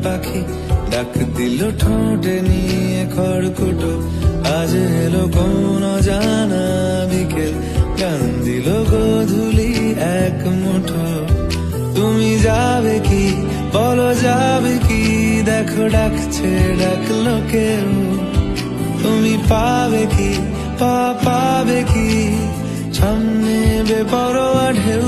পাখি ডাক দিল ঠোঁটে নিয়ে খড়কুটো। আজ এলো কোন জানা বিকেল, গান দিল গোধূলি এক মুঠো। তুমি যাবে কি বলো যাবে কি, দেখো ডাকছে ডাকলো কেউ। তুমি পাবে কি পাবে কি, সামনে বেপরোয়া ঢেউ।